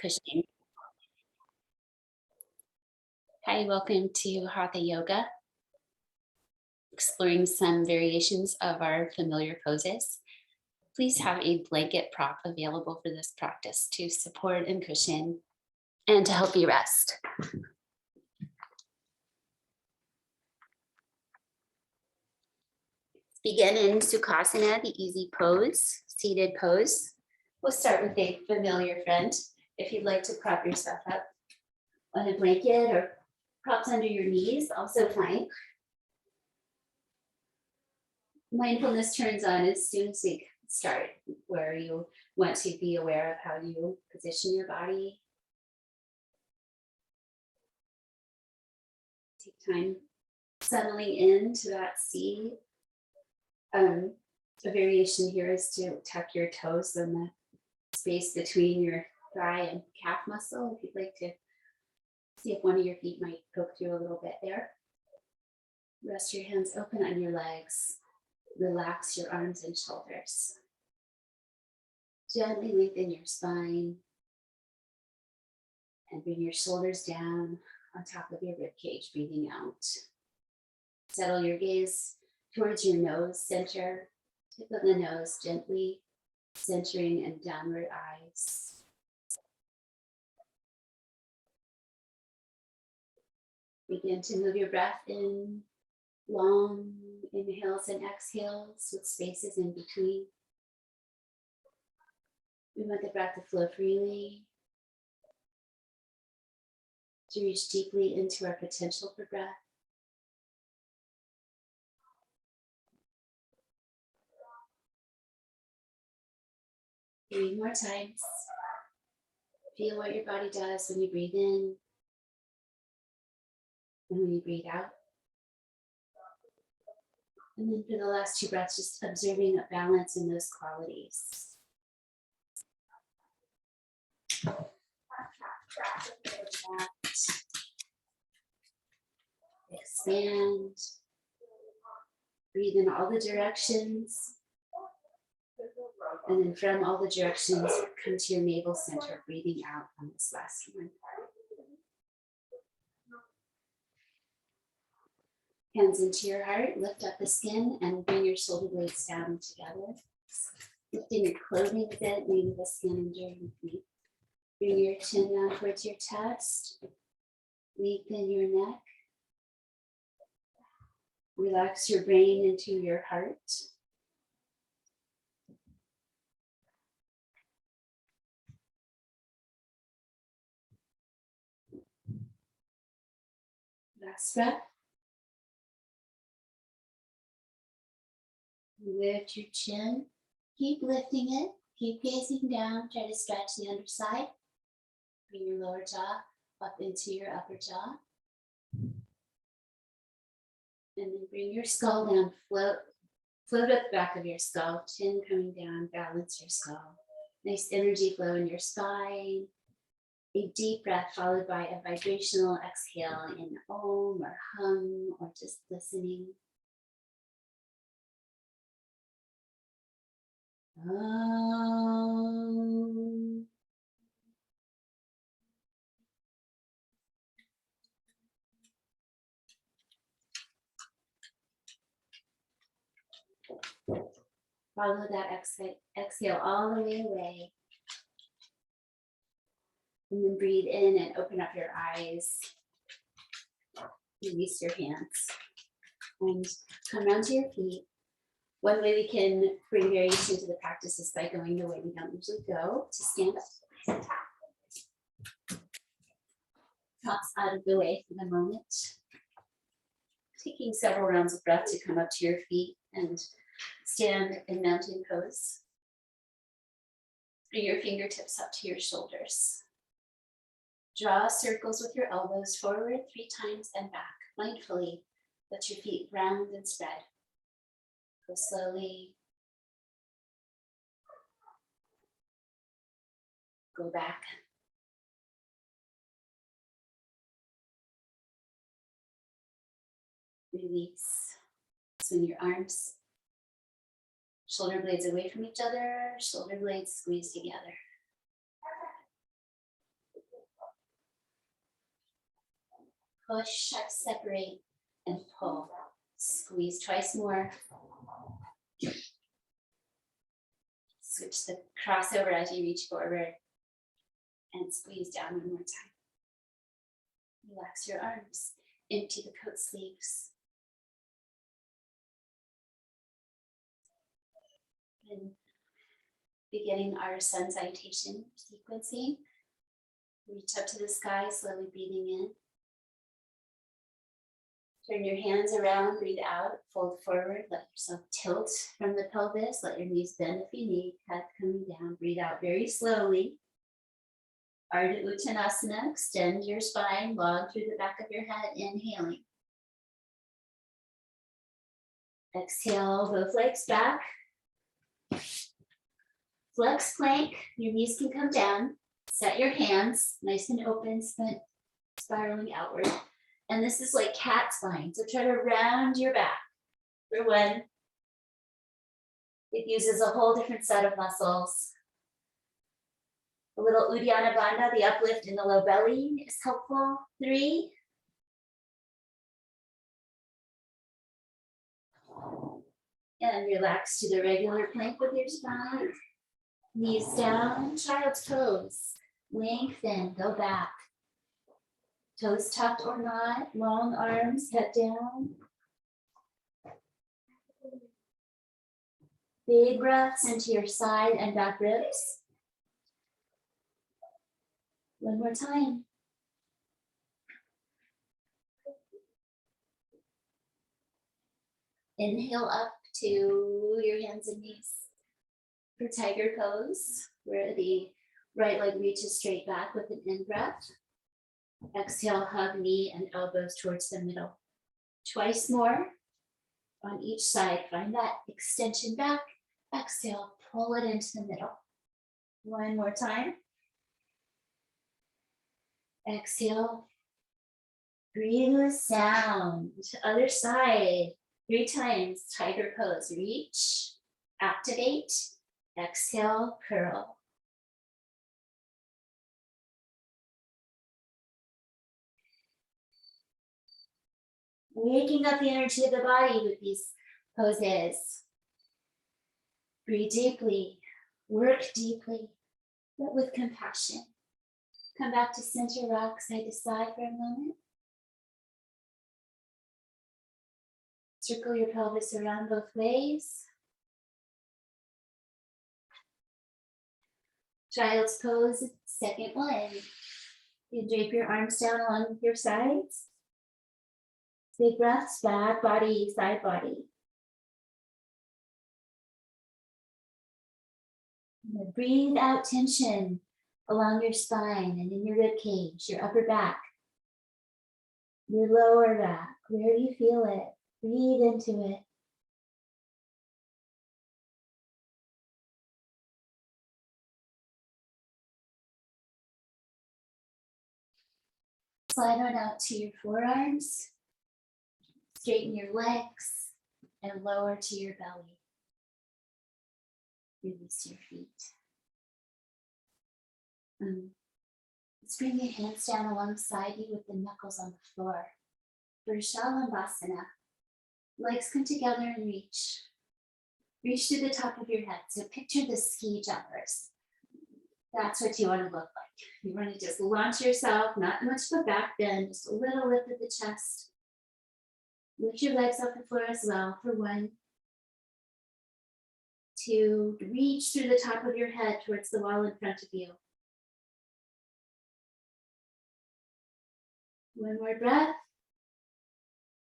Cushioning. Hi, welcome to Hatha Yoga, exploring some variations of our familiar poses. Please have a blanket prop available for this practice to support and cushion and to help you rest. Begin in Sukhasana, the easy pose, seated pose. We'll start with a familiar friend. If you'd like to prop yourself up on a blanket or props under your knees, also fine. Mindfulness turns on as soon as we start, where you want to be aware of how you position your body. Take time settling into that seat. A variation here is to tuck your toes in the space between your thigh and calf muscle. If you'd like to see if one of your feet might poke through a little bit there. Rest your hands open on your legs. Relax your arms and shoulders. Gently lengthen your spine and bring your shoulders down on top of your rib cage, breathing out. Settle your gaze towards your nose center, tip of the nose gently centering and downward eyes. Begin to move your breath in, long inhales and exhales with spaces in between. We want the breath to flow freely, to reach deeply into our potential for breath. 3 more times. Feel what your body does when you breathe in and when you breathe out. And then for the last 2 breaths, just observing a balance in those qualities. Expand. Breathe in all the directions. And then from all the directions, come to your navel center, breathing out on this last one. Hands into your heart, lift up the skin and bring your shoulder blades down together. Lifting your clothing a bit, maybe the skin under your feet. Bring your chin down towards your chest. Lengthen your neck. Relax your brain into your heart. Last breath. Lift your chin. Keep lifting it. Keep gazing down. Try to stretch the underside. Bring your lower jaw up into your upper jaw. And then bring your skull down. Float at the back of your skull. Chin coming down. Balance your skull. Nice energy flow in your spine. A deep breath followed by a vibrational exhale in Om or hum or just listening. Om. Follow that exhale all the way away. And then breathe in and open up your eyes. Release your hands. And come around to your feet. One way we can bring variation to the practice is by going the way we don't usually go, to stand up. Tops out of the way for the moment. Taking several rounds of breath to come up to your feet and stand in mountain pose. Bring your fingertips up to your shoulders. Draw circles with your elbows forward 3 times and back. Mindfully, let your feet round and spread. Go slowly. Go back. Release. Swing your arms. Shoulder blades away from each other. Shoulder blades squeeze together. Push, separate, and pull. Squeeze twice more. Switch the crossover as you reach forward. And squeeze down one more time. Relax your arms. Empty the coat sleeves. And beginning our sun salutation sequencing. Reach up to the sky, slowly breathing in. Turn your hands around, breathe out, fold forward, let yourself tilt from the pelvis, let your knees bend if you need, head coming down, breathe out very slowly. Ardha Uttanasana, extend your spine, log through the back of your head, inhaling. Exhale, both legs back. Flex plank, your knees can come down. Set your hands nice and open, spiraling outward. And this is like cat spine. So try to round your back. For one, it uses a whole different set of muscles. A little Uddiyana Bandha, the uplift in the low belly is helpful. 3. And relax to the regular plank with your spine. Knees down, child's pose. Lengthen, go back. Toes tucked or not, long arms, head down. Big breaths into your side and back ribs. One more time. Inhale up to your hands and knees for tiger pose, where the right leg reaches straight back with an in-breath. Exhale, hug knee and elbows towards the middle. Twice more on each side. Find that extension back. Exhale, pull it into the middle. One more time. Exhale. Breathe with sound. Other side. 3 times. Tiger pose. Reach. Activate. Exhale, curl. Waking up the energy of the body with these poses. Breathe deeply, work deeply, but with compassion. Come back to center, rock side to side for a moment. Circle your pelvis around both ways. Child's pose, second one. You drape your arms down along your sides. Big breaths, back body, side body. And breathe out tension along your spine and in your rib cage, your upper back, your lower back, where you feel it. Breathe into it. Slide on out to your forearms. Straighten your legs and lower to your belly. Release your feet. Let's bring your hands down alongside you with the knuckles on the floor. For Shalabhasana, legs come together and reach. Reach to the top of your head. So picture the ski jumpers. That's what you want to look like. You want to just launch yourself, not much of a back bend, just a little lift of the chest. Lift your legs off the floor as well for 1. 2, reach through the top of your head towards the wall in front of you. 1 more breath.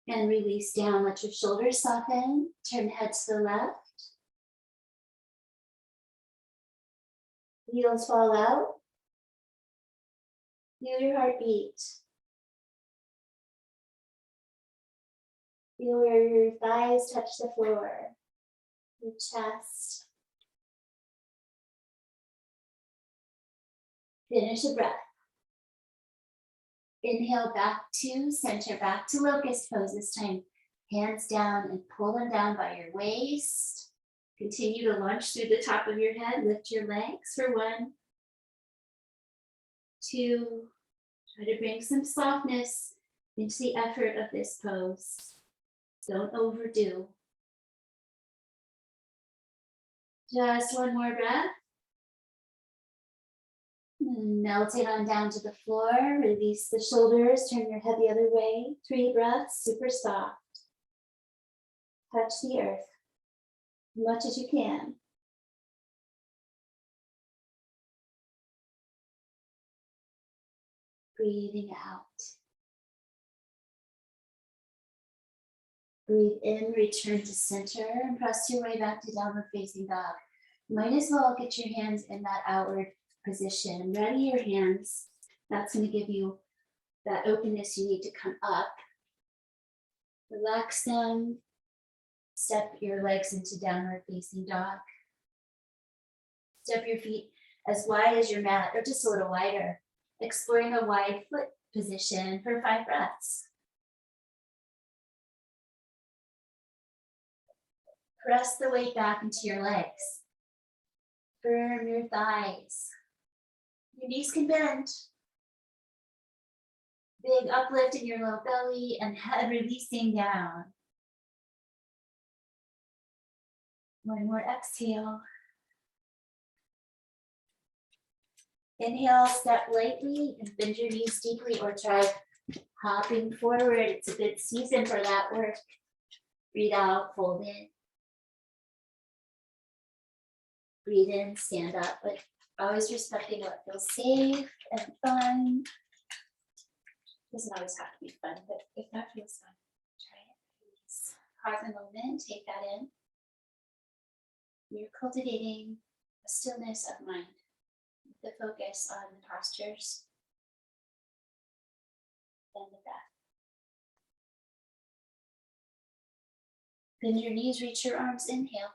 And release down, let your shoulders soften, turn head to the left. Heels fall out. Feel your heartbeat. Feel where your thighs touch the floor, your chest. Finish a breath. Inhale back to center, back to locust pose this time. Hands down and pull them down by your waist. Continue to launch through the top of your head. Lift your legs for 1, 2. Try to bring some softness into the effort of this pose. Don't overdo. Just one more breath. Melt it on down to the floor. Release the shoulders. Turn your head the other way. 3 breaths, super soft. Touch the earth as much as you can. Breathing out. Breathe in, return to center, and press your way back to downward facing dog. Might as well get your hands in that outward position. Ready your hands. That's going to give you that openness you need to come up. Relax them. Step your legs into downward facing dog. Step your feet as wide as your mat or just a little wider. Exploring a wide foot position for 5 breaths. Press the weight back into your legs. Firm your thighs. Your knees can bend. Big uplift in your low belly and head releasing down. One more exhale. Inhale, step lightly and bend your knees deeply or try hopping forward. It's a good season for that work. Breathe out, fold in. Breathe in, stand up, but always respecting what feels safe and fun. Doesn't always have to be fun, but if that feels fun, try it. Please pause a moment, take that in. You're cultivating a stillness of mind with the focus on the postures and the breath. Bend your knees, reach your arms, inhale.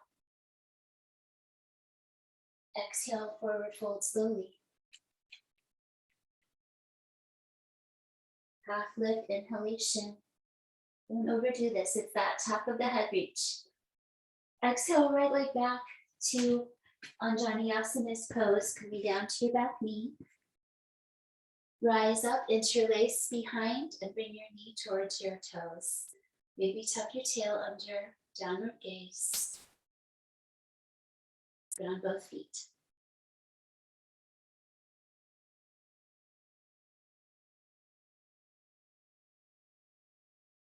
Exhale, forward fold slowly. Half lift inhalation. Don't overdo this. It's that top of the head reach. Exhale, right leg back to Anjaneyasana pose, coming down to your back knee. Rise up, interlace behind, and bring your knee towards your toes. Maybe tuck your tail under, downward gaze. Good on both feet.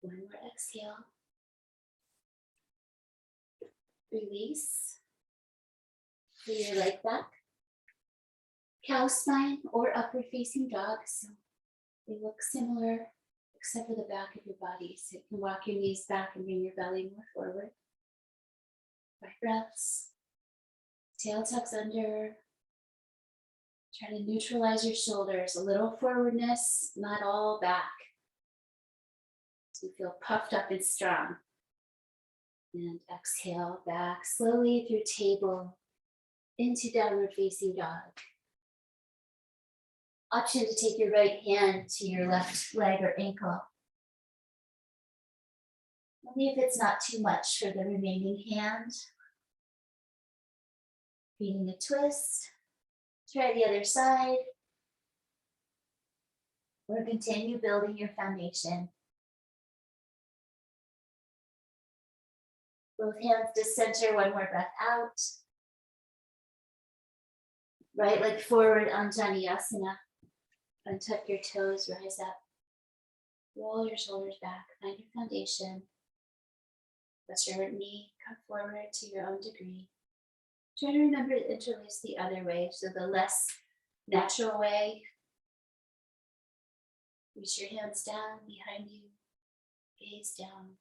One more exhale. Release. Bring your leg back. Cow spine or upward facing dog. So they look similar except for the back of your body. So you can walk your knees back and bring your belly more forward. 5 breaths. Tail tucks under. Try to neutralize your shoulders. A little forwardness, not all back. So you feel puffed up and strong. And exhale back slowly through table into downward facing dog. Option to take your right hand to your left leg or ankle. Only if it's not too much for the remaining hand. Feeling a twist. Try the other side. Or continue building your foundation. Both hands to center, one more breath out. Right leg forward, Anjaneyasana. Untuck your toes, rise up. Roll your shoulders back, find your foundation. Let your knee come forward to your own degree. Try to remember to interlace the other way, so the less natural way. Reach your hands down behind you, gaze down.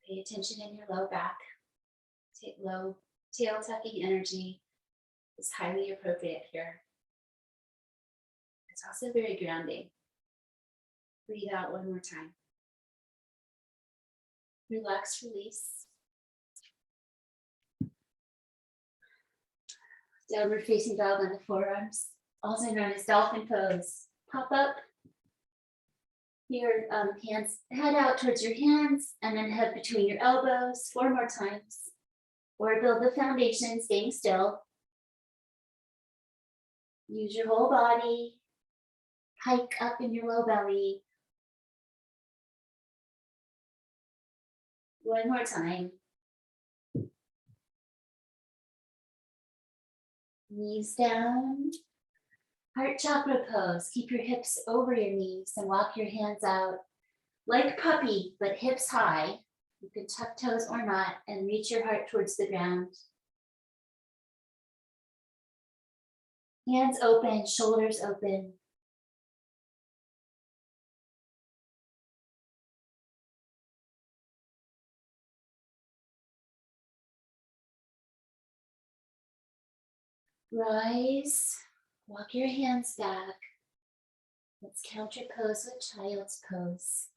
Pay attention in your low back. Take low tail tucking energy is highly appropriate here. It's also very grounding. Breathe out one more time. Relax, release. Downward facing dog on the forearms, also known as dolphin pose. Pop up. Your hands, head out towards your hands and then head between your elbows 4 more times. Or build the foundation, staying still. Use your whole body. hike up in your low belly. One more time. Knees down. Heart chakra pose. Keep your hips over your knees and walk your hands out like puppy, but hips high. You can tuck toes or not and reach your heart towards the ground. Hands open, shoulders open. Rise, walk your hands back. Let's counter pose with child's pose.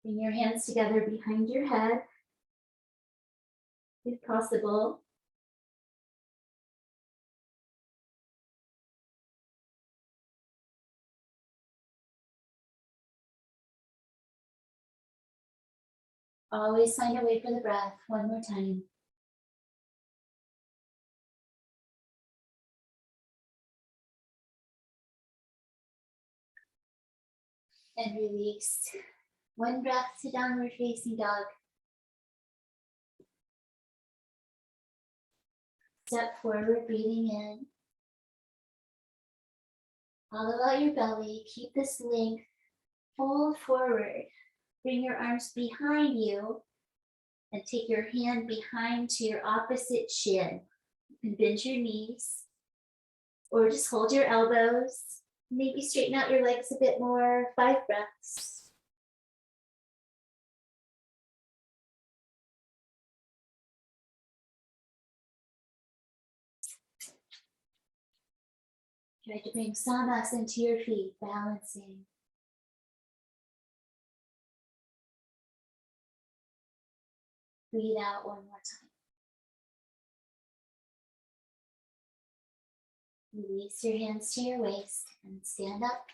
Bring your hands together behind your head, if possible. Always find a way for the breath. One more time. And release. One breath to downward facing dog. Step forward, breathing in. Hollow out your belly. Keep this length. Fold forward. Bring your arms behind you and take your hand behind to your opposite shin. You can bend your knees or just hold your elbows. Maybe straighten out your legs a bit more. 5 breaths. Try to bring samas into your feet, balancing. Breathe out one more time. Release your hands to your waist and stand up.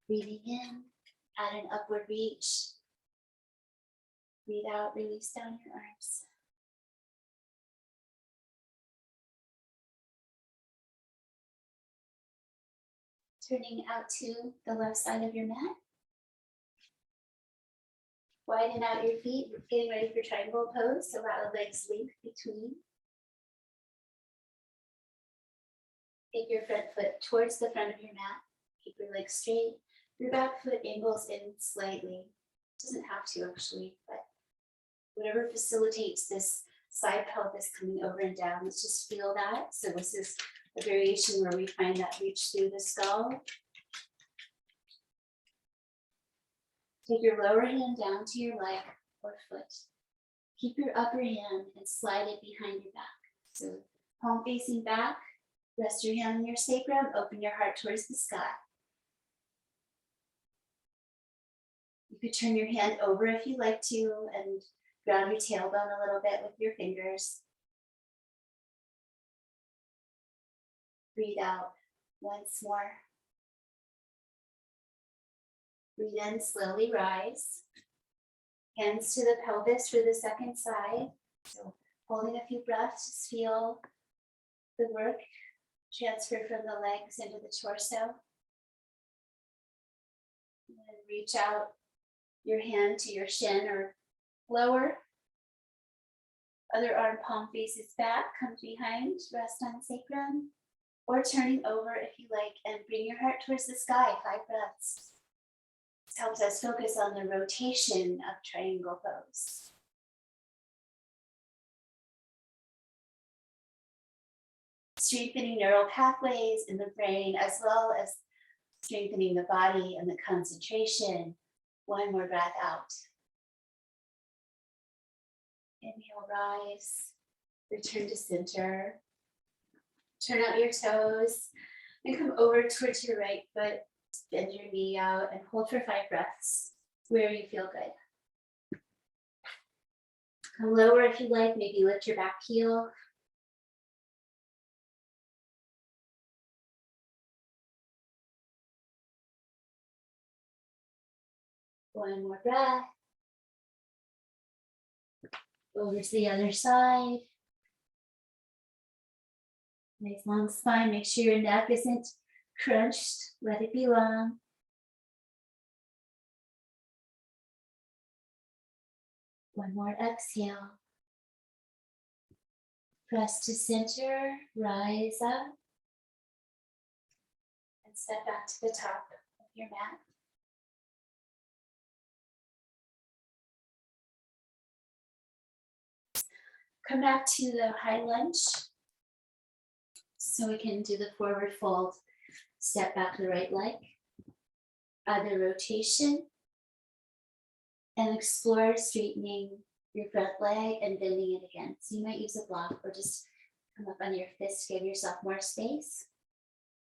Breathing in, add an upward reach. Breathe out, release down your arms. Turning out to the left side of your mat. Widen out your feet, getting ready for triangle pose, so allow the legs length between. Take your front foot towards the front of your mat. Keep your legs straight. Your back foot angles in slightly. Doesn't have to actually, but whatever facilitates this side pelvis coming over and down, let's just feel that. So this is a variation where we find that reach through the skull. Take your lower hand down to your leg or foot. Keep your upper hand and slide it behind your back. So palm facing back, rest your hand on your sacrum, open your heart towards the sky. You could turn your hand over if you like to and ground your tailbone a little bit with your fingers. Breathe out once more. Breathe in, slowly rise. Hands to the pelvis for the second side. So holding a few breaths, just feel the work transfer from the legs into the torso. And then reach out your hand to your shin or lower. Other arm palm faces back, comes behind, rest on sacrum. Or turning over if you like, and bring your heart towards the sky, 5 breaths. This helps us focus on the rotation of triangle pose. Strengthening neural pathways in the brain, as well as strengthening the body and the concentration. One more breath out. Inhale, rise. Return to center. Turn out your toes and come over towards your right foot. Bend your knee out and hold for 5 breaths where you feel good. Come lower if you like, maybe lift your back heel. One more breath. Over to the other side. Nice long spine. Make sure your neck isn't crunched, let it be long. One more exhale. Press to center, rise up, and step back to the top of your mat. Come back to the high lunge. So we can do the forward fold, step back the right leg, other rotation, and explore straightening your front leg and bending it again. So you might use a block or just come up on your fist, give yourself more space.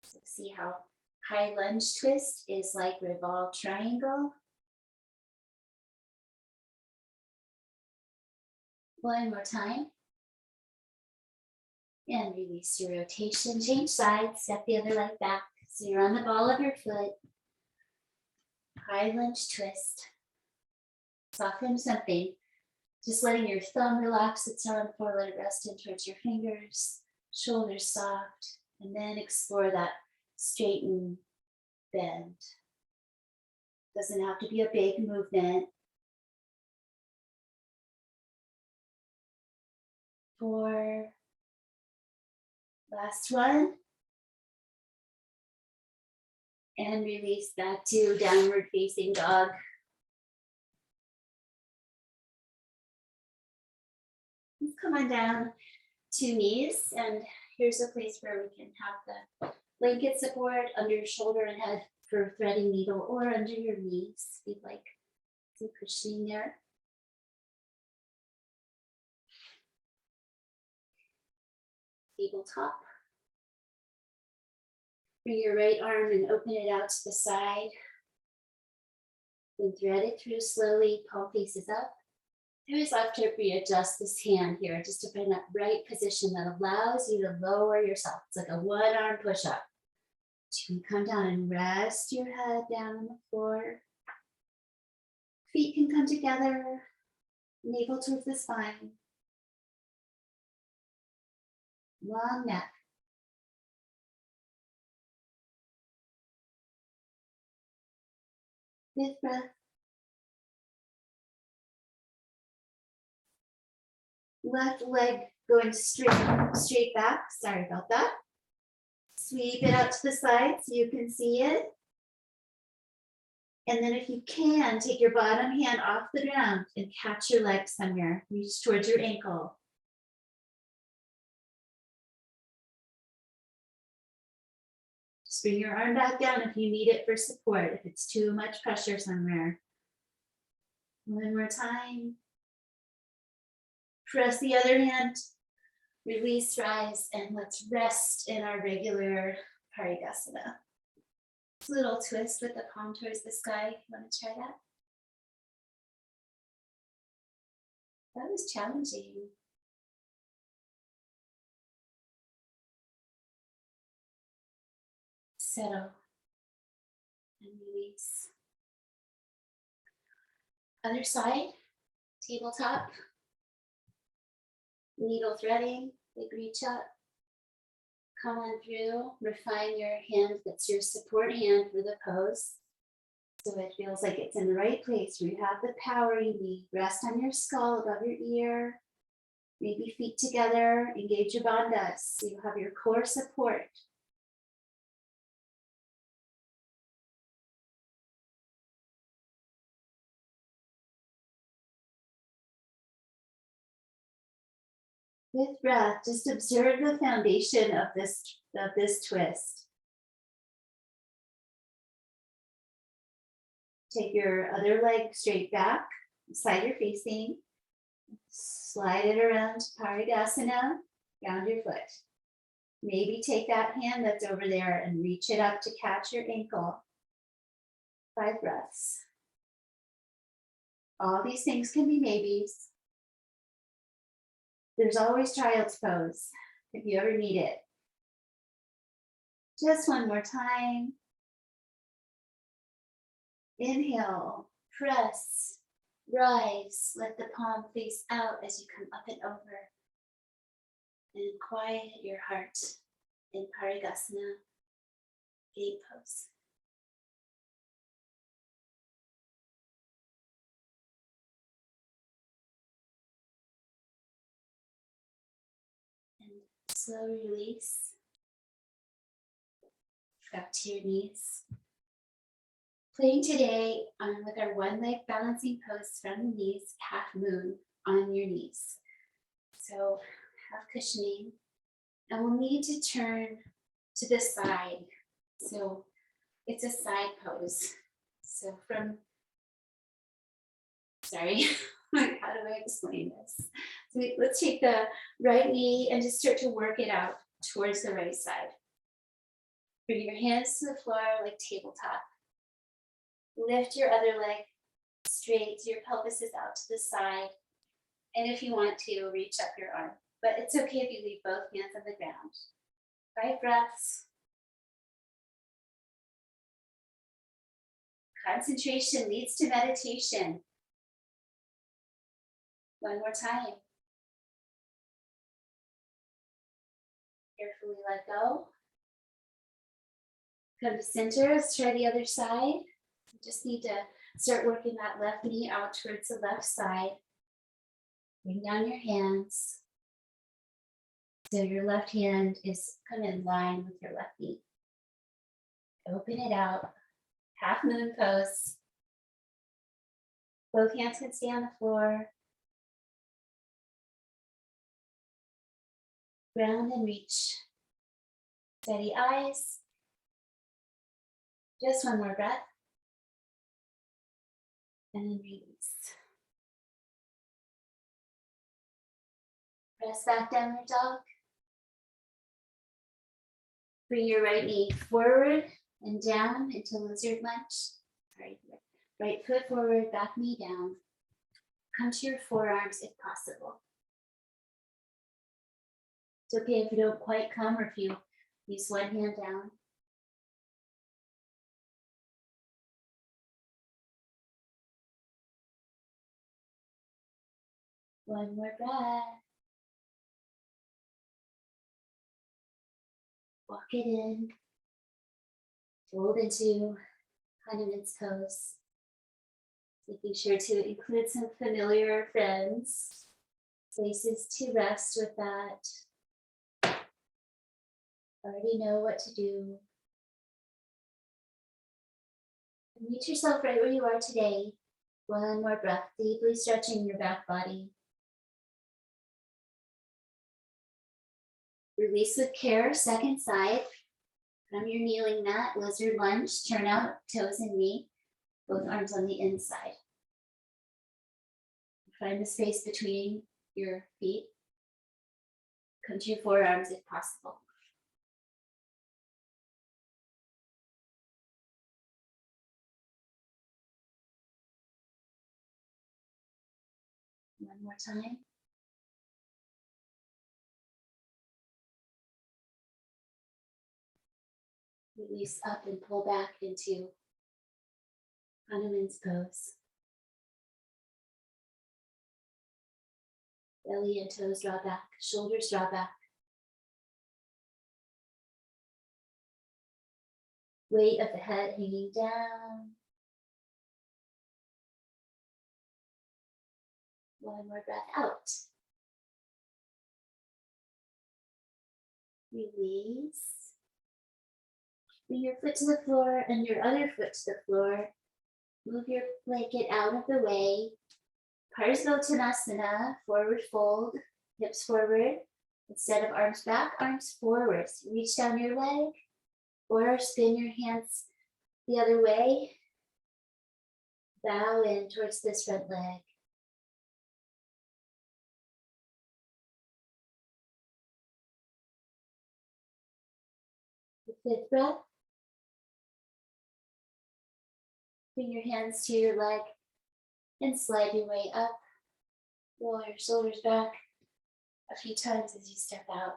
So see how high lunge twist is like revolve triangle. One more time. And release your rotation. Change sides, step the other leg back. So you're on the ball of your foot. High lunge twist. Soften something. Just letting your thumb relax its on the floor, let it rest in towards your fingers. Shoulders soft. And then explore that straighten bend. Doesn't have to be a big movement. 4. Last one. And release back to downward facing dog. Let's come on down to knees, and here's a place where we can have the blanket support under your shoulder and head for threading needle, or under your knees if you'd like some cushioning there. Tabletop. Bring your right arm and open it out to the side. Then thread it through slowly, palm faces up. Always love to readjust this hand here just to find that right position that allows you to lower yourself. It's like a one arm push up. You can come down and rest your head down on the floor. Feet can come together, navel towards the spine. Long neck. Fifth breath. Left leg going straight back. Sorry about that. Sweep it out to the side so you can see it. And then if you can, take your bottom hand off the ground and catch your leg somewhere. Reach towards your ankle. Just bring your arm back down if you need it for support, if it's too much pressure somewhere. One more time. Press the other hand, release, rise, and let's rest in our regular Parigasana. Little twist with the palm towards the sky. You want to try that? That was challenging. Settle and release. Other side, tabletop. Needle threading, big reach up. Come on through, refine your hand that's your support hand for the pose. So it feels like it's in the right place where you have the power you need. Rest on your skull above your ear. Maybe feet together, engage your bandhas so you have your core support. With breath, just observe the foundation of this twist. Take your other leg straight back, side you're facing. Slide it around to Parigasana, ground your foot. Maybe take that hand that's over there and reach it up to catch your ankle. 5 breaths. All these things can be maybes. There's always child's pose if you ever need it. Just one more time. Inhale, press, rise, let the palm face out as you come up and over. And quiet your heart in Parigasana. Gate pose. And slow release. Drop to your knees. Playing today with our one leg balancing pose from the knees, half moon on your knees. So half cushioning, and we'll need to turn to the side. So it's a side pose. So sorry, how do I explain this? So let's take the right knee and just start to work it out towards the right side. Bring your hands to the floor like tabletop. Lift your other leg straight so your pelvis is out to the side. And if you want to, reach up your arm. But it's okay if you leave both hands on the ground. 5 breaths. Concentration leads to meditation. One more time. Carefully let go. Come to center. Let's try the other side. You just need to start working that left knee out towards the left side. Bring down your hands. So your left hand is kind of in line with your left knee. Open it out. Half moon pose. Both hands can stay on the floor. Ground and reach. Steady eyes. Just one more breath. And then release. Press back downward dog. Bring your right knee forward and down into lizard lunge. Sorry, right foot forward, back knee down. Come to your forearms if possible. It's okay if you don't quite come or if you use one hand down. One more breath. Walk it in. Fold into Hanuman's pose. Making sure to include some familiar friends. Places to rest with that. Already know what to do. Meet yourself right where you are today. One more breath, deeply stretching your back body. Release with care, second side. From your kneeling mat, lizard lunge, turn out toes and knee, both arms on the inside. Find the space between your feet. Come to your forearms if possible. One more time. Release up and pull back into Hanuman's pose. Belly and toes draw back, shoulders draw back. Weight of the head hanging down. One more breath out. Release. Bring your foot to the floor and your other foot to the floor. Move your blanket out of the way. Parsvottanasana, forward fold, hips forward. Instead of arms back, arms forward. So reach down your leg or spin your hands the other way. Bow in towards this front leg. The fifth breath. Bring your hands to your leg and slide your way up. Roll your shoulders back a few times as you step out.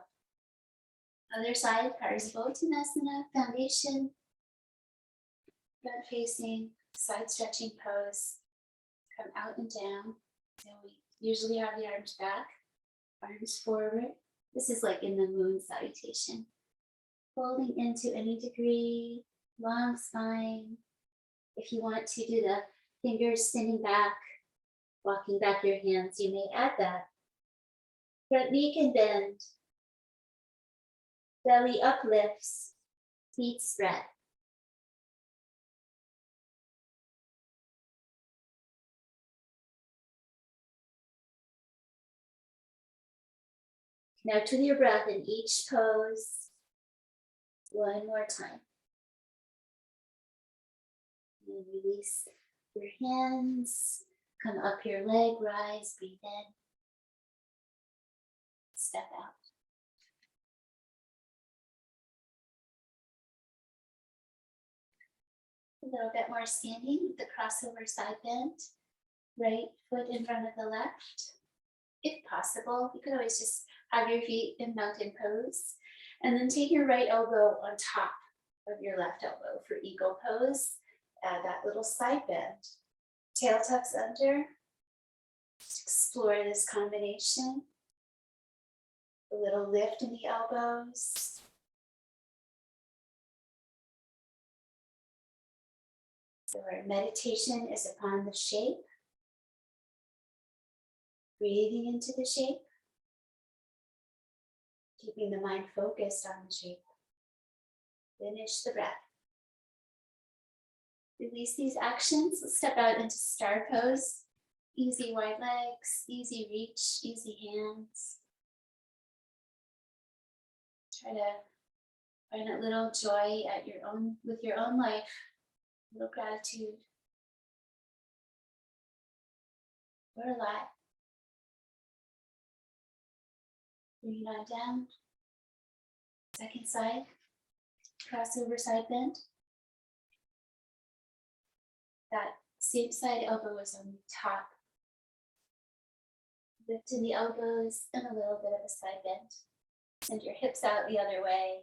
Other side, Parsvottanasana, foundation, front facing, side stretching pose. Come out and down. So we usually have the arms back, arms forward. This is like in the moon salutation. Folding into any degree, long spine. If you want to do the fingers spinning back, walking back your hands, you may add that. Front knee can bend. Belly uplifts, feet spread. Connect with your breath in each pose. One more time. And release your hands. Come up your leg, rise, breathe in. Step out. A little bit more standing with the crossover side bend. Right foot in front of the left. If possible, you could always just have your feet in mountain pose. And then take your right elbow on top of your left elbow for eagle pose. Add that little side bend. Tail tucks under. Just explore this combination. A little lift in the elbows. So our meditation is upon the shape. Breathing into the shape. Keeping the mind focused on the shape. Finish the breath. Release these actions. Let's step out into star pose. Easy wide legs, easy reach, easy hands. Try to find a little joy at with your own life. A little gratitude. We're alive. Bring it on down. Second side. Crossover side bend. That same side elbow is on the top. Lift in the elbows and a little bit of a side bend. Send your hips out the other way.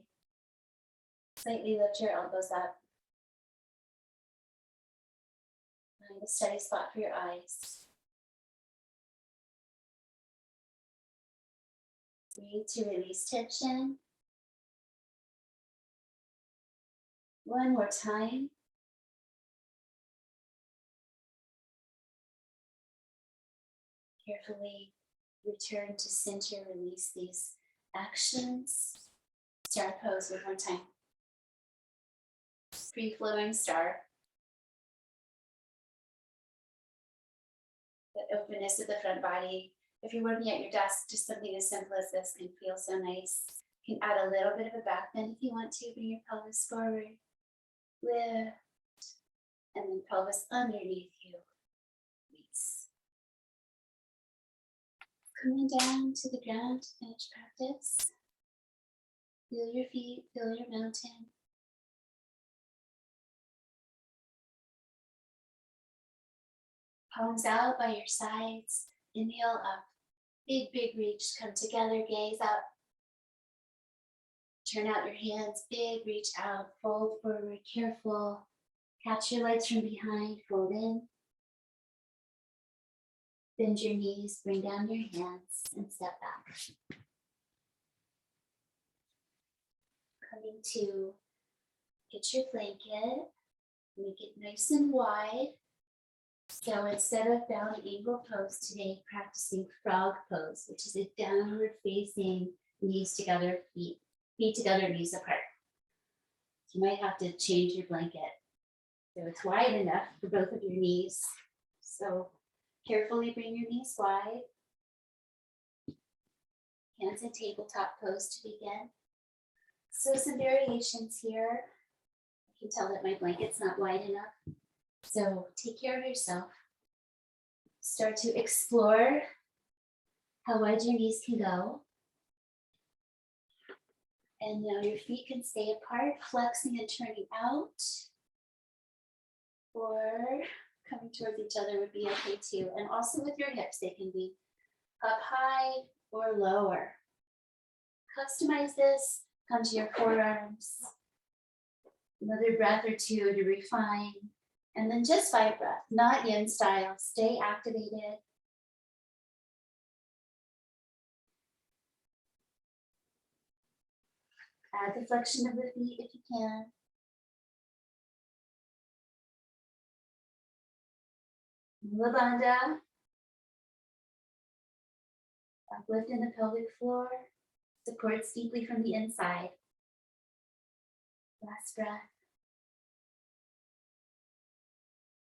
Slightly lift your elbows up. Find a steady spot for your eyes. Breathe to release tension. One more time. Carefully return to center, release these actions. Star pose one more time. Free flowing star. The openness of the front body. If you're working at your desk, just something as simple as this can feel so nice. You can add a little bit of a back bend if you want to. Bring your pelvis forward. Lift. And then pelvis underneath you. Release. Coming down to the ground to finish practice. Feel your feet, feel your mountain. Palms out by your sides. Inhale up. Big, big reach. Come together, gaze up. Turn out your hands. Big reach out. Fold forward, careful. Catch your legs from behind. Fold in. Bend your knees. Bring down your hands and step back. Coming to get your blanket. Make it nice and wide. So instead of down angle pose today, practicing frog pose, which is a downward facing, knees together, feet together, knees apart. You might have to change your blanket so it's wide enough for both of your knees. So carefully bring your knees wide. Hands in tabletop pose to begin. So some variations here. I can tell that my blanket's not wide enough. So take care of yourself. Start to explore how wide your knees can go. And now your feet can stay apart, flexing and turning out. Or coming towards each other would be okay too. And also with your hips, they can be up high or lower. Customize this, come to your forearms. Another breath or two to refine. And then just 5 breaths, not yin style. Stay activated. Add the flexion of the feet if you can. Mula Bandha. Uplift in the pelvic floor. Supports deeply from the inside. Last breath.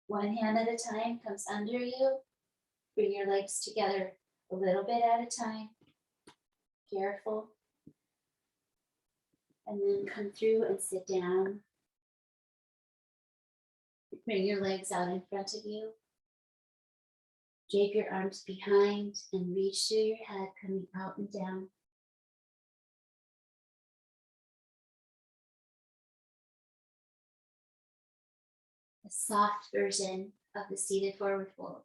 One hand at a time comes under you. Bring your legs together a little bit at a time. Careful. And then come through and sit down. Bring your legs out in front of you. Drape your arms behind and reach through your head, coming out and down. A soft version of the seated forward fold.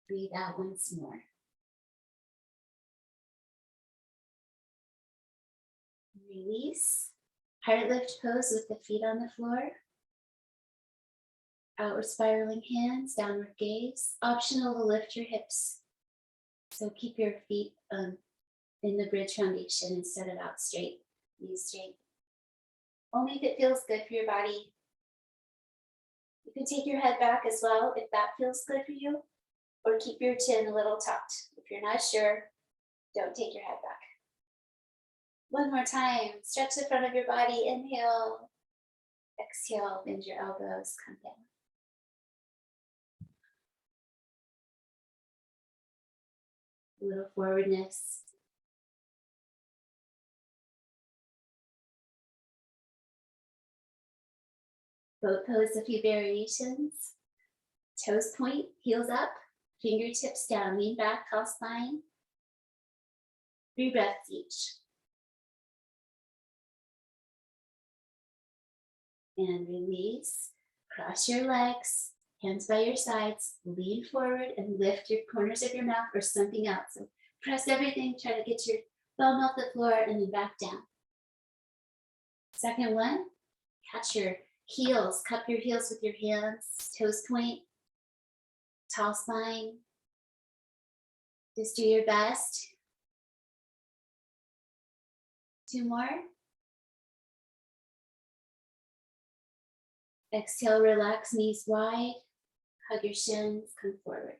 Breathe out once more. Release. Heart lift pose with the feet on the floor. Outward spiraling hands, downward gaze. Optional to lift your hips. So keep your feet in the bridge foundation instead of out straight, knees straight. Only if it feels good for your body. You can take your head back as well if that feels good for you, or keep your chin a little tucked. If you're not sure, don't take your head back. One more time, stretch the front of your body, inhale, exhale, bend your elbows, come down. A little forwardness. Boat pose, a few variations. Toes point, heels up, fingertips down, lean back, tall spine. 3 breaths each. And release. Cross your legs, hands by your sides, lean forward and lift your corners of your mouth or something else. So press everything, try to get your bum off the floor and then back down. Second one, catch your heels, cup your heels with your hands, toes point, tall spine. Just do your best. 2 more. Exhale, relax, knees wide, hug your shins, come forward.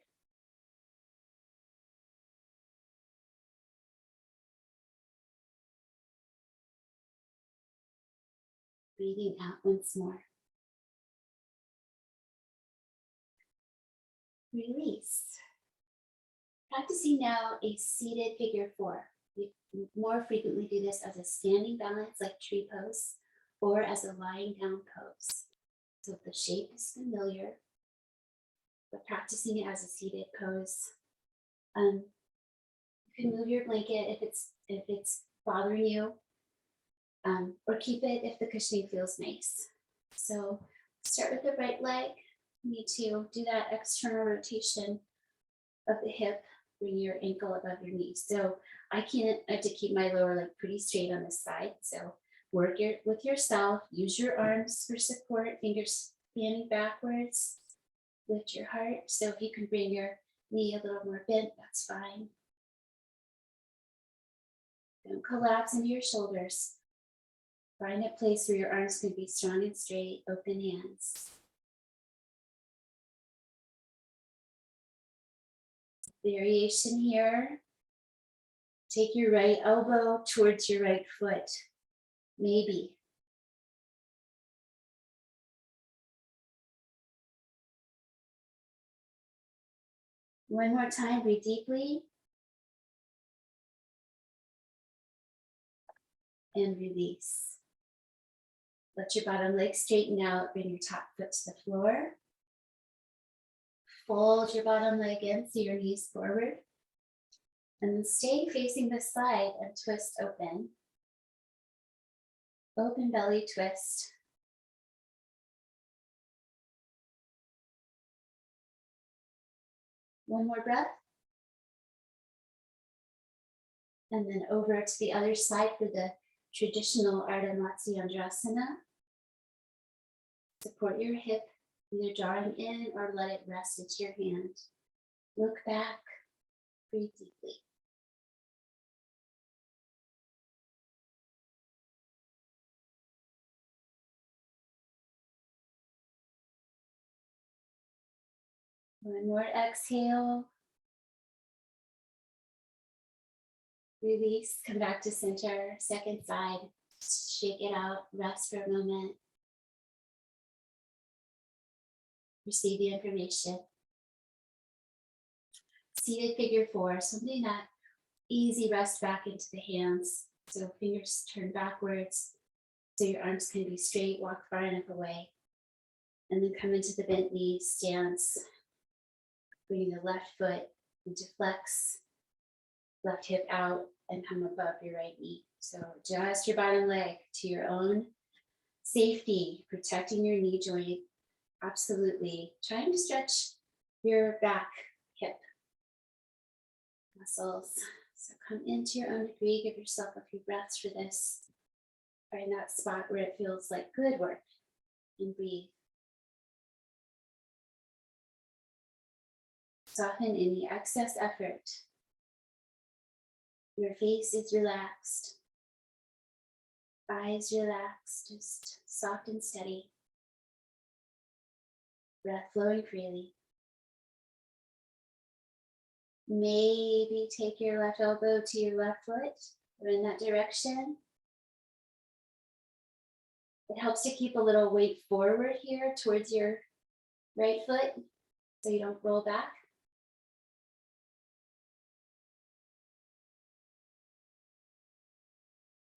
Breathing out once more. Release. Practicing now a seated figure 4. We more frequently do this as a standing balance like tree pose or as a lying down pose. So if the shape is familiar, but practicing it as a seated pose. You can move your blanket if it's bothering you, or keep it if the cushioning feels nice. So start with the right leg. You need to do that external rotation of the hip. Bring your ankle above your knee. So I have to keep my lower leg pretty straight on this side. So work with yourself. Use your arms for support. Fingers spanning backwards. Lift your heart. So if you can bring your knee a little more bent, that's fine. Don't collapse into your shoulders. Find a place where your arms can be strong and straight, open hands. Variation here. Take your right elbow towards your right foot. Maybe. One more time, breathe deeply. And release. Let your bottom leg straighten out, bring your top foot to the floor. Fold your bottom leg in, so your knees forward. And then stay facing the side and twist open. Open belly twist. One more breath. And then over to the other side for the traditional Ardha Matsyendrasana. Support your hip, either drawing in or let it rest into your hand. Look back, breathe deeply. One more exhale. Release, come back to center, second side. Shake it out, rest for a moment. Receive the information. Seated figure 4, something that easy rest back into the hands. So fingers turn backwards so your arms can be straight, walk far enough away. And then come into the bent knee stance. Bring the left foot into flex, left hip out and come above your right knee. So adjust your bottom leg to your own safety, protecting your knee joint. Absolutely. Trying to stretch your back hip muscles. So come into your own degree. Give yourself a few breaths for this. Find that spot where it feels like good work and breathe. Soften any excess effort. Your face is relaxed. Eyes relaxed, just soft and steady. Breath flowing freely. Maybe take your left elbow to your left foot or in that direction. It helps to keep a little weight forward here towards your right foot so you don't roll back.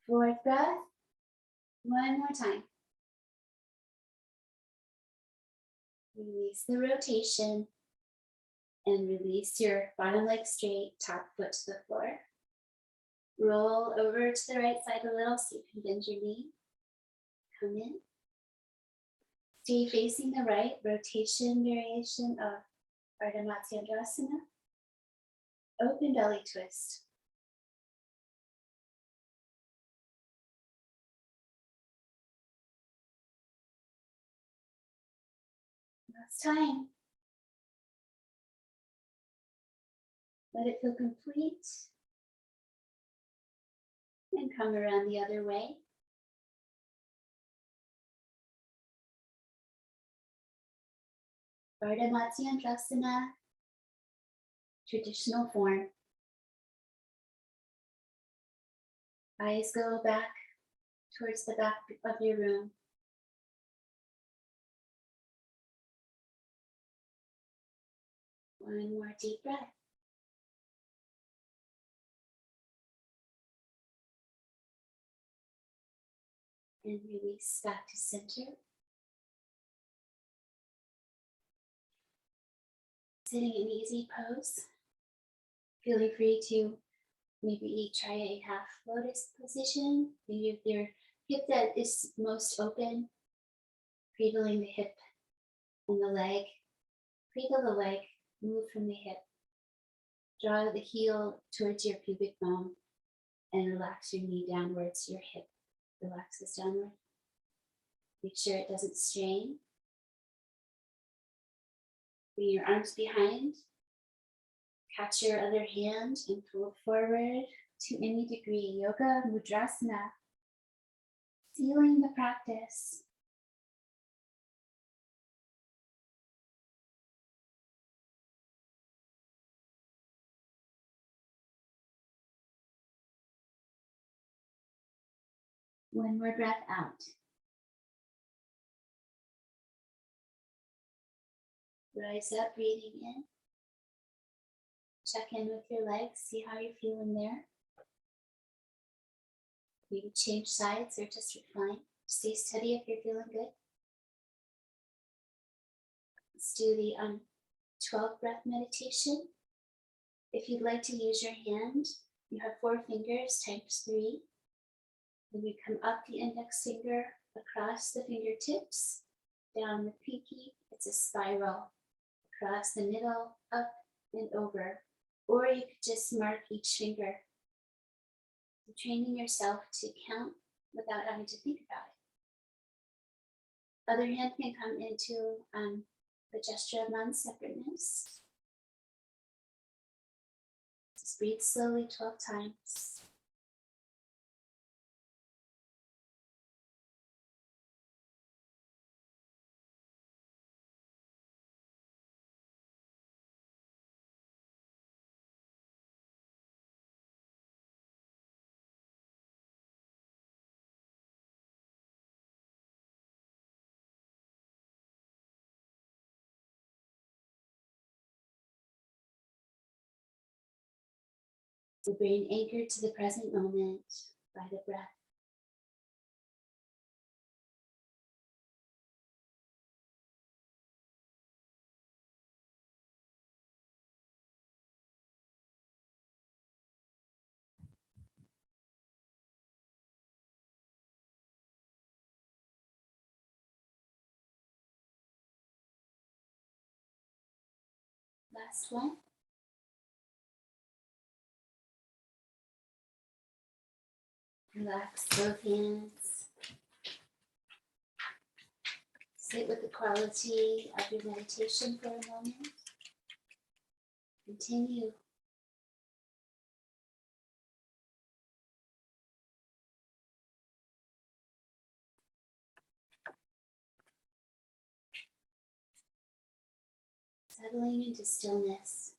Fourth breath. One more time. Release the rotation and release your bottom leg straight, top foot to the floor. Roll over to the right side a little so you can bend your knee. Come in. Stay facing the right, rotation variation of Ardha Matsyendrasana. Open belly twist. Last time. Let it feel complete. And come around the other way. Ardha Matsyendrasana, traditional form. Eyes go back towards the back of your room. One more deep breath. And release back to center. Sitting in easy pose. Feeling free to maybe try a half lotus position. Maybe if your hip that is most open, cradling the hip and the leg. Cradle the leg, move from the hip. Draw the heel towards your pubic bone and relax your knee downwards. Your hip relaxes downward. Make sure it doesn't strain. Bring your arms behind. Catch your other hand and pull forward to any degree. Yoga Mudrasana. Sealing the practice. One more breath out. Rise up, breathing in. Check in with your legs, see how you're feeling there. Maybe change sides or just recline. Stay steady if you're feeling good. Let's do the 12 breath meditation. If you'd like to use your hand, you have 4 fingers times 3. Then you come up the index finger, across the fingertips, down the pinky. It's a spiral. Across the middle, up and over. Or you could just mark each finger. Training yourself to count without having to think about it. Other hand can come into the gesture of non-separateness. Just breathe slowly 12 times. The brain anchored to the present moment by the breath. Last one. Relax both hands. Sit with the quality of your meditation for a moment. Continue. Settling into stillness.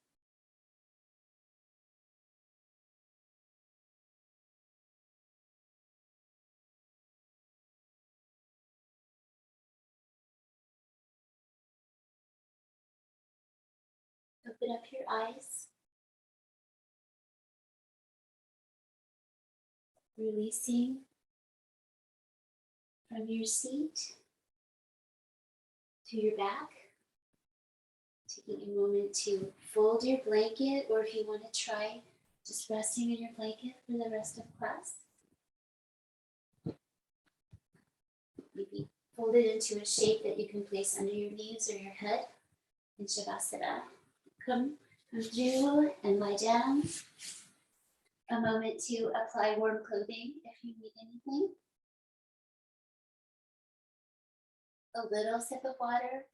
Open up your eyes. Releasing from your seat to your back. Taking a moment to fold your blanket, or if you want to try just resting in your blanket for the rest of class. Maybe fold it into a shape that you can place under your knees or your head in Shavasana. Come through and lie down. A moment to apply warm clothing if you need anything. A little sip of water.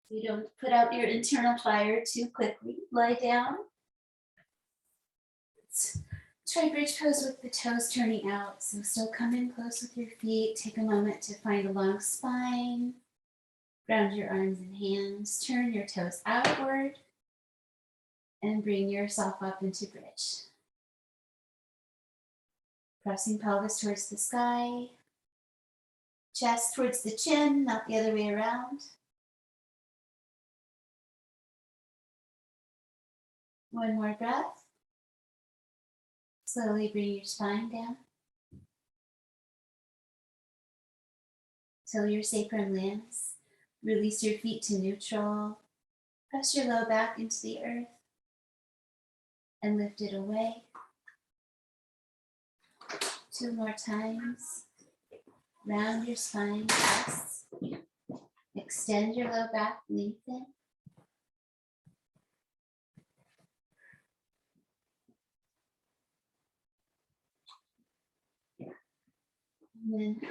You don't put out your internal fire too quickly. Lie down. Let's try bridge pose with the toes turning out. So still come in close with your feet. Take a moment to find a long spine. Ground your arms and hands. Turn your toes outward. And bring yourself up into bridge. Pressing pelvis towards the sky. Chest towards the chin, not the other way around. One more breath. Slowly bring your spine down till your sacrum lands. Release your feet to neutral. Press your low back into the earth and lift it away. 2 more times. Round your spine, press. Extend your low back, lengthen. And then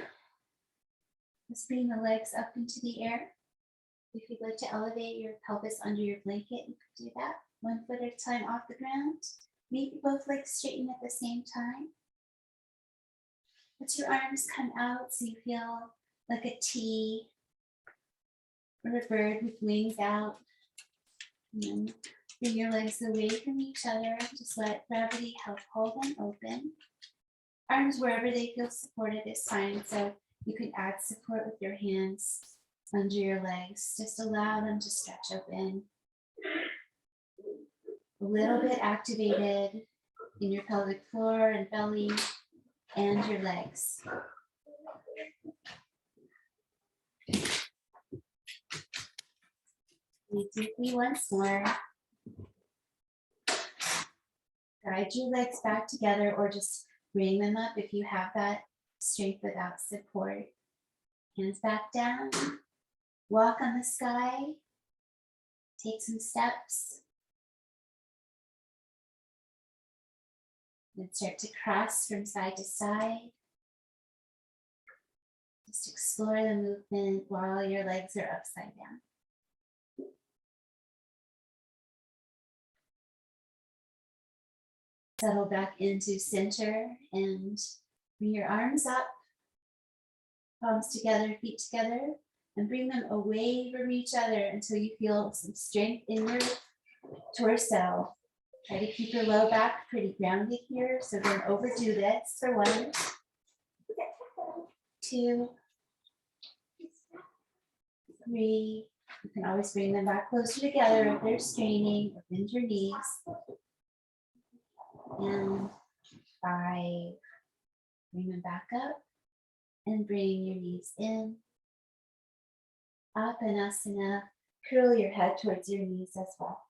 let's bring the legs up into the air. If you'd like to elevate your pelvis under your blanket, you could do that. 1 foot at a time off the ground. Maybe both legs straighten at the same time. Let your arms come out so you feel like a T or a bird with wings out. And then bring your legs away from each other. Just let gravity help hold them open. Arms wherever they feel supported is fine. So you can add support with your hands under your legs. Just allow them to stretch open. A little bit activated in your pelvic floor and belly and your legs. Breathe deeply once more. Guide your legs back together or just bring them up if you have that strength without support. Hands back down. Walk on the sky. Take some steps. Then start to cross from side to side. Just explore the movement while your legs are upside down. Settle back into center and bring your arms up, palms together, feet together, and bring them away from each other until you feel some strength in your torso. Try to keep your low back pretty grounded here, so don't overdo this. For 1, 2, 3. You can always bring them back closer together if they're straining, or bend your knees. And 5. Bring them back up and bring your knees in. Up and asana. Curl your head towards your knees as well.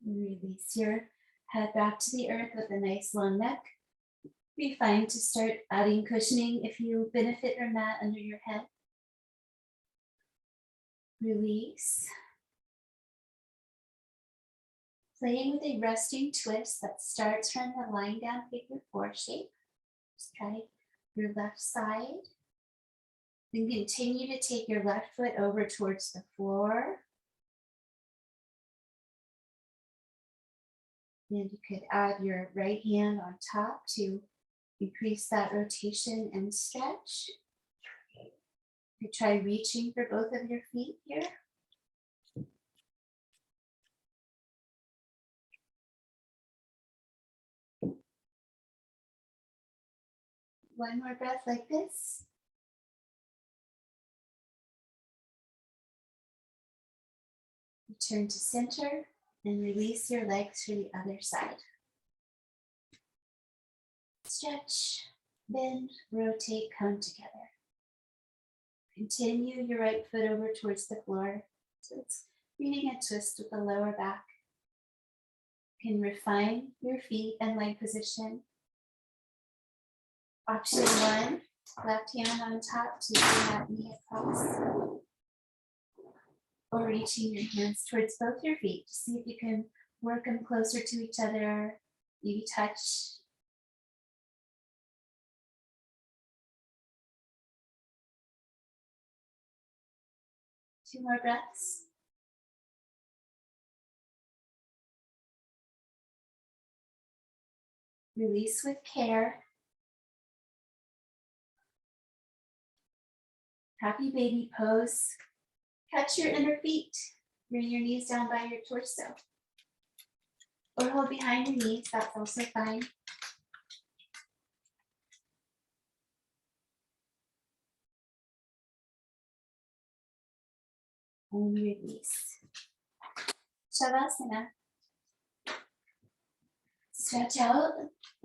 Release your head back to the earth with a nice long neck. Be fine to start adding cushioning if you benefit from that under your head. Release. Playing with a resting twist that starts from the lying down figure 4 shape. Just try your left side. Then continue to take your left foot over towards the floor. And you could add your right hand on top to increase that rotation and stretch. You try reaching for both of your feet here. One more breath like this. Return to center and release your legs for the other side. Stretch, bend, rotate, come together. Continue your right foot over towards the floor. So it's creating a twist with the lower back. You can refine your feet and leg position. Option 1, left hand on top to bring that knee across. Or reaching your hands towards both your feet to see if you can work them closer to each other. Maybe touch. Two more breaths. Release with care. Happy baby pose. Catch your inner feet. Bring your knees down by your torso. Or hold behind your knees, that's also fine. And release. Shavasana. Stretch out,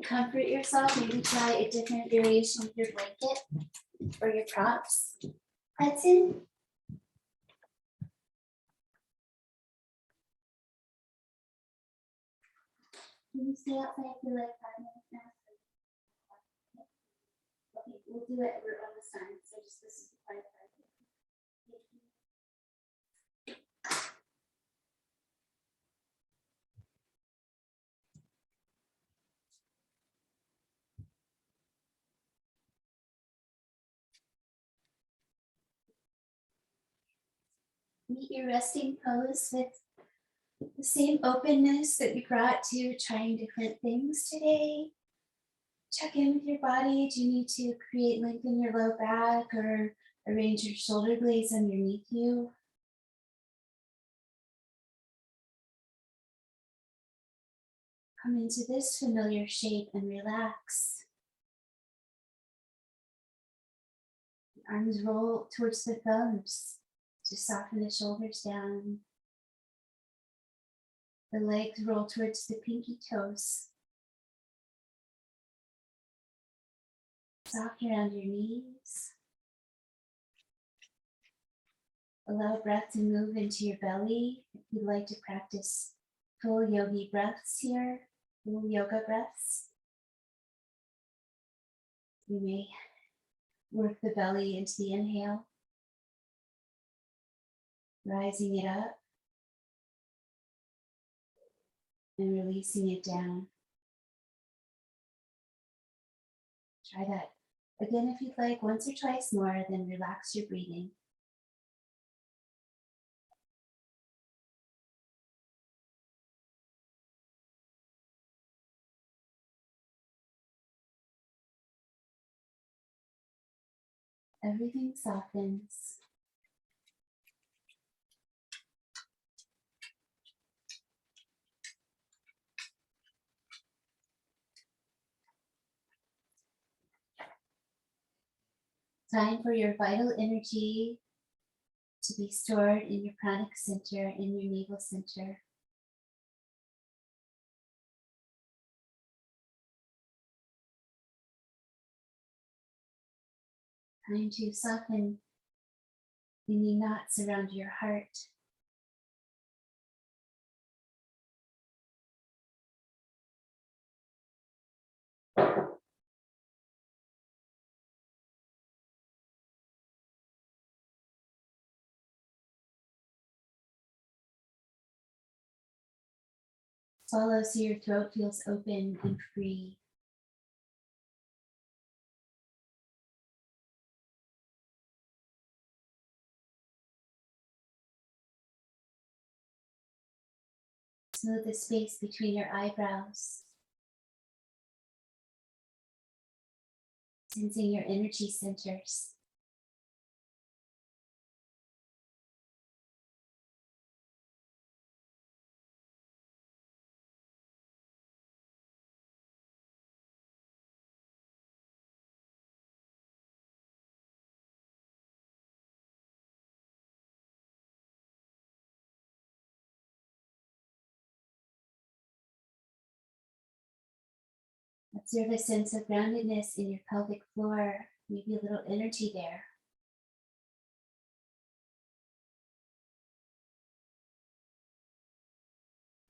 comfort yourself. Maybe try a different variation with your blanket or your props. Heads in. Can you stay outside for like 5 minutes now? Okay, we'll do it. We're almost done. So just this is the quiet part. Meet your resting pose with the same openness that you brought to trying different things today. Check in with your body. Do you need to create length in your low back or arrange your shoulder blades underneath you? Come into this familiar shape and relax. The arms roll towards the thumbs to soften the shoulders down. The legs roll towards the pinky toes. Soft around your knees. Allow breath to move into your belly. If you'd like to practice full yogi breaths here, full yoga breaths, you may work the belly into the inhale. rising it up and releasing it down. Try that again if you'd like, once or twice more, then relax your breathing. Everything softens. Time for your vital energy to be stored in your pranic center, in your navel center. Time to soften any knots around your heart. Swallow so your throat feels open and free. Smooth the space between your eyebrows. Sensing your energy centers. Observe a sense of groundedness in your pelvic floor, maybe a little energy there.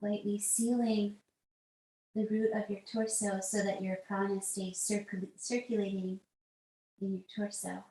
Lightly sealing the root of your torso so that your prana stays circulating in your torso.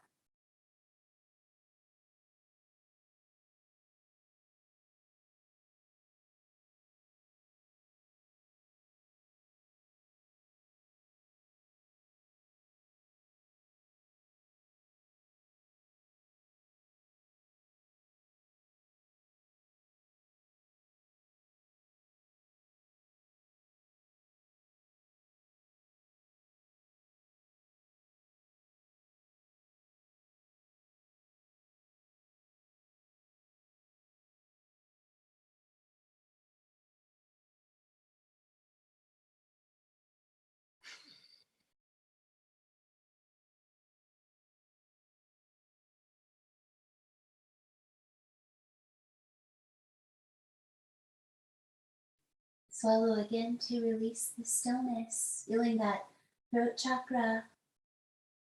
Swallow again to release the stillness, feeling that throat chakra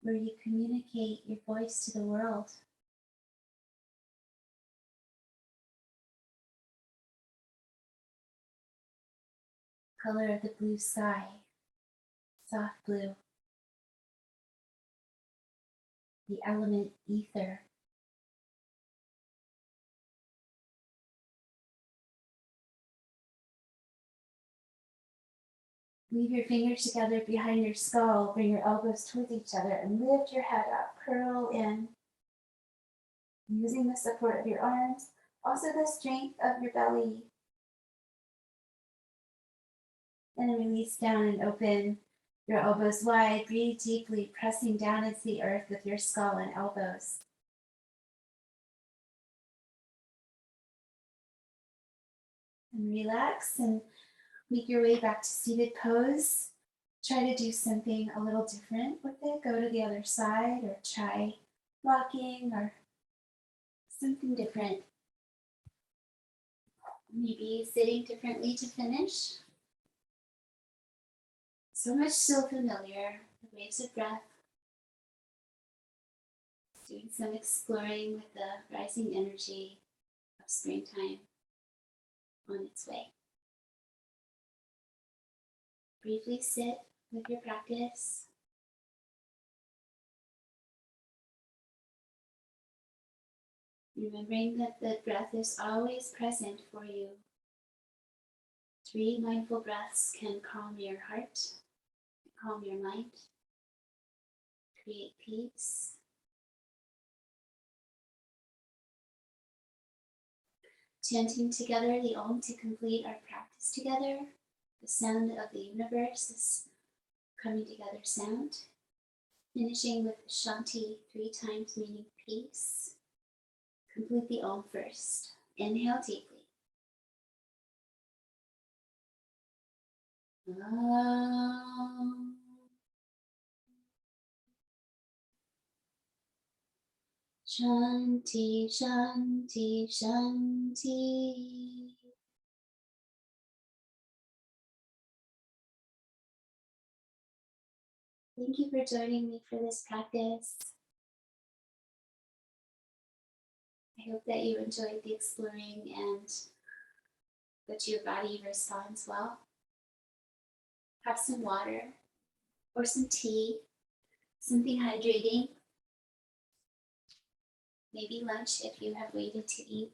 where you communicate your voice to the world. Color of the blue sky, soft blue. The element ether. Leave your fingers together behind your skull, bring your elbows towards each other and lift your head up, curl in. Using the support of your arms, also the strength of your belly. And release down and open your elbows wide. Breathe deeply, pressing down into the earth with your skull and elbows. And relax and make your way back to seated pose. Try to do something a little different with it. Go to the other side or try rocking or something different. Maybe sitting differently to finish. So much still familiar, the waves of breath. Doing some exploring with the rising energy of springtime on its way. Briefly sit with your practice. Remembering that the breath is always present for you. 3 mindful breaths can calm your heart, calm your mind, create peace. Chanting together the Om to complete our practice together. The sound of the universe is coming together sound. Finishing with Shanti 3 times, meaning peace. Complete the Om first. Inhale deeply. Om. Shanti, Shanti, Shanti. Thank you for joining me for this practice. I hope that you enjoyed the exploring and that your body responds well. Have some water or some tea, something hydrating. Maybe lunch if you have waited to eat